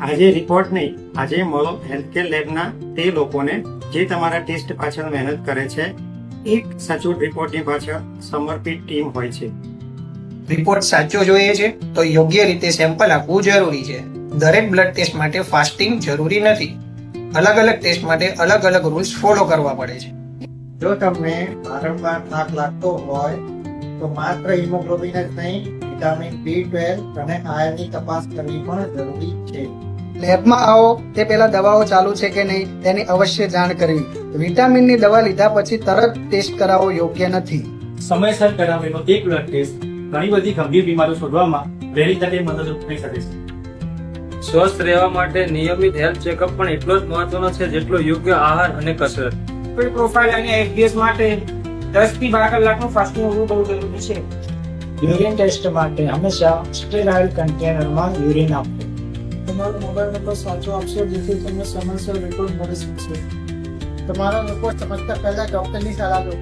આજે રિપોર્ટ નહીં, આજે મળો હેલ્થકેર લેબના તે લોકોને જે તમારા ટેસ્ટ પાછળ મહેનત કરે છે. એક સચોટ રિપોર્ટની પાછળ સમર્પિત ટીમ હોય છે. રિપોર્ટ સાચો જોઈએ છે તો યોગ્ય રીતે સેમ્પલ આપવું જરૂરી છે. દરેક બ્લડ ટેસ્ટ માટે ફાસ્ટિંગ જરૂરી નથી. અલગ અલગ ટેસ્ટ માટે અલગ અલગ રૂલ્સ ફોલો કરવા પડે છે. જો તમને વારંવાર થાક લાગતો હોય તો માત્ર હિમોગ્લોબિન જ નહીં, વિટામિન B12 અને આયર્નની તપાસ કરવી પણ જરૂરી છે. લેબમાં આવો તે પહેલા દવાઓ ચાલુ છે કે નહીં તેની અવશ્ય જાણ કરવી. વિટામિનની દવા લીધા પછી તરત ટેસ્ટ કરાવવો યોગ્ય નથી. સમયસર કરાવેલો એક બ્લડ ટેસ્ટ ઘણી બધી ગંભીર બીમારીઓ શોધવામાં વહેલી તકે મદદરૂપ થઈ શકે છે. સ્વસ્થ રહેવા માટે નિયમિત હેલ્થ ચેકઅપ પણ એટલો જ મહત્વનો છે જેટલો યોગ્ય આહાર અને કસરત. લિપિડ પ્રોફાઇલ અને એફડીએસ માટે 10 થી 12 કલાકનું ફાસ્ટિંગ હોવું બહુ જરૂરી છે. યુરિન ટેસ્ટ માટે હંમેશા સ્ટેરાઇલ કન્ટેનરમાં યુરિન આપવું. તમારો મોબાઈલ નંબર સાચો આપશો જેથી તમને સમયસર રિપોર્ટ મળી શકશે. તમારા લોકો સમજતા પહેલા ડોક્ટરની સલાહ લો.